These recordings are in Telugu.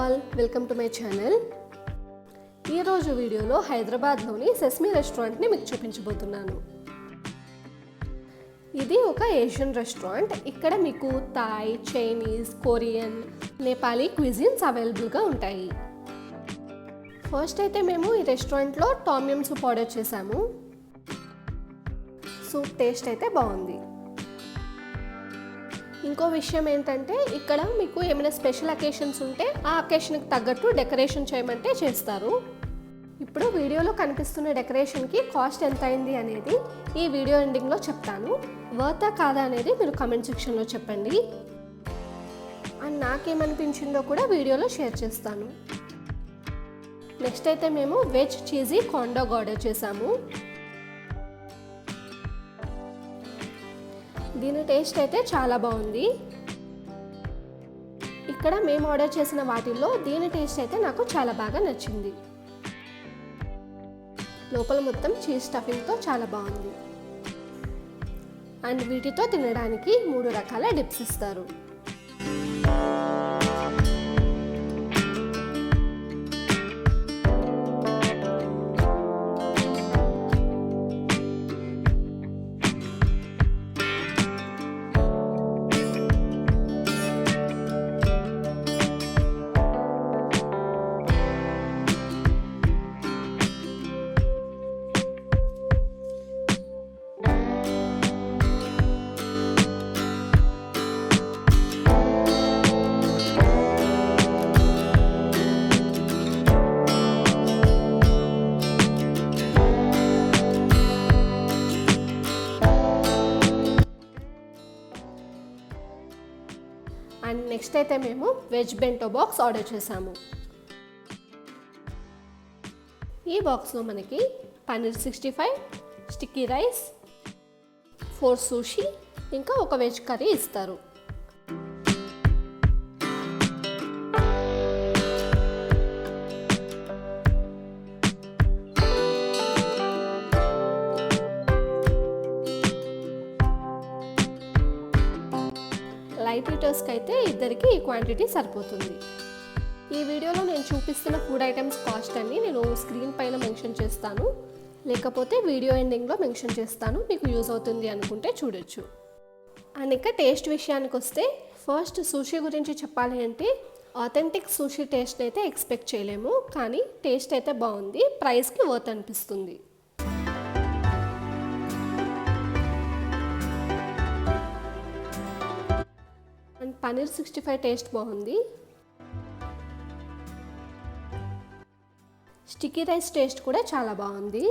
All, welcome to my channel. ఈరోజు వీడియోలో హైదరాబాద్లోని సెస్మీ రెస్టారెంట్ని మీకు చూపించబోతున్నాను. ఇది ఒక ఏషియన్ రెస్టారెంట్. ఇక్కడ మీకు Thai, Chinese, Korean, Nepali cuisines అవైలబుల్గా ఉంటాయి. ఫస్ట్ అయితే మేము ఈ రెస్టారెంట్లో టామ్ యమ్ సూప్ ఆర్డర్ చేసాము. సూప్ టేస్ట్ అయితే బాగుంది. ఇంకో విషయం ఏంటంటే ఇక్కడ మీకు ఏమైనా స్పెషల్ అకేషన్స్ ఉంటే ఆ అకేషన్కి తగ్గట్టు డెకరేషన్ చేయమంటే చేస్తారు. ఇప్పుడు వీడియోలో కనిపిస్తున్న డెకరేషన్కి కాస్ట్ ఎంత అయింది అనేది ఈ వీడియో ఎండింగ్లో చెప్తాను. వర్తా కాదా అనేది మీరు కామెంట్ సెక్షన్లో చెప్పండి. అండ్ నాకేమనిపించిందో కూడా వీడియోలో షేర్ చేస్తాను. నెక్స్ట్ అయితే మేము veg cheesy corn dog order చేసాము. దీని టేస్ట్ అయితే చాలా బాగుంది. ఇక్కడ మేము ఆర్డర్ చేసిన వాటిల్లో దీని టేస్ట్ అయితే నాకు చాలా బాగా నచ్చింది. లోపల మొత్తం చీజ్ స్టఫింగ్తో చాలా బాగుంది. అండ్ వీటితో తినడానికి 3 రకాల డిప్స్ ఇస్తారు. అండ్ నెక్స్ట్ అయితే మేము వెజ్ బెంటో బాక్స్ ఆర్డర్ చేసాము. ఈ బాక్స్లో మనకి పన్నీర్ 65, స్టిక్కీ రైస్, 4 సూషీ, ఇంకా ఒక వెజ్ కర్రీ ఇస్తారు. లైట్ ఈటర్స్కి అయితే ఇద్దరికి ఈ క్వాంటిటీ సరిపోతుంది. ఈ వీడియోలో నేను చూపిస్తున్న ఫుడ్ ఐటమ్స్ కాస్ట్ అన్ని నేను స్క్రీన్ పైన మెన్షన్ చేస్తాను, లేకపోతే వీడియో ఎండింగ్లో మెన్షన్ చేస్తాను. మీకు యూజ్ అవుతుంది అనుకుంటే చూడొచ్చు. అండ్ ఇంకా టేస్ట్ విషయానికి వస్తే ఫస్ట్ సూషీ గురించి చెప్పాలి అంటే ఆథెంటిక్ సూషీ టేస్ట్ అయితే ఎక్స్పెక్ట్ చేయలేము, కానీ టేస్ట్ అయితే బాగుంది. ప్రైస్కి వర్త్ అనిపిస్తుంది. అండ్ పన్నీర్ 65 టేస్ట్ బాగుంది. స్టిక్కీ రైస్ టేస్ట్ కూడా చాలా బాగుంది.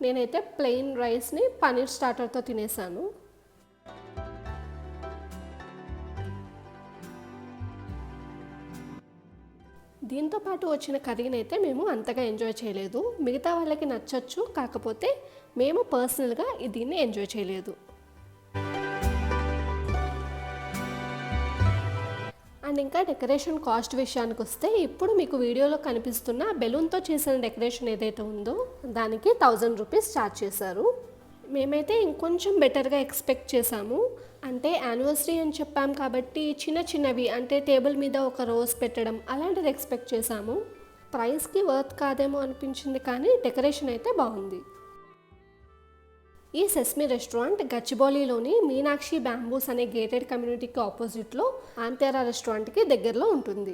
నేనైతే ప్లెయిన్ రైస్ని పన్నీర్ స్టార్టర్తో తినేసాను. దీంతో పాటు వచ్చిన కర్రీని అయితే మేము అంతగా ఎంజాయ్ చేయలేదు. మిగతా వాళ్ళకి నచ్చచ్చు, కాకపోతే మేము పర్సనల్గా దీన్ని ఎంజాయ్ చేయలేదు. అండ్ ఇంకా డెకరేషన్ కాస్ట్ విషయానికి వస్తే ఇప్పుడు మీకు వీడియోలో కనిపిస్తున్న బెలూన్తో చేసిన డెకరేషన్ ఏదైతే ఉందో దానికి 1000 రూపీస్ ఛార్జ్ చేశారు. మేమైతే ఇంకొంచెం బెటర్గా ఎక్స్పెక్ట్ చేసాము. అంటే యానివర్సరీ అని చెప్పాం కాబట్టి చిన్నవి అంటే టేబుల్ మీద ఒక రోజ్ పెట్టడం అలాంటిది ఎక్స్పెక్ట్ చేసాము. ప్రైస్కి వర్త్ కాదేమో అనిపించింది, కానీ డెకరేషన్ అయితే బాగుంది. ఈ సెస్మీ రెస్టారెంట్ గచ్చిబౌలిలోని మీనాక్షి బ్యాంబూస్ అనే గేటెడ్ కమ్యూనిటీకి ఆపోజిట్లో ఆంతేరా రెస్టారెంట్కి దగ్గరలో ఉంటుంది.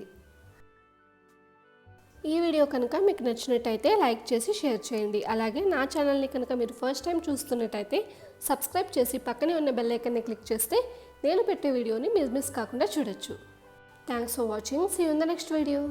ఈ వీడియో కనుక మీకు నచ్చినట్టయితే లైక్ చేసి షేర్ చేయండి. అలాగే నా ఛానల్ని కనుక మీరు ఫస్ట్ టైం చూస్తున్నట్టయితే సబ్స్క్రైబ్ చేసి పక్కనే ఉన్న బెల్ ఐకాన్ని క్లిక్ చేస్తే నేను పెట్టే వీడియోని మిస్ కాకుండా చూడొచ్చు. Thanks for watching. See you in the next video.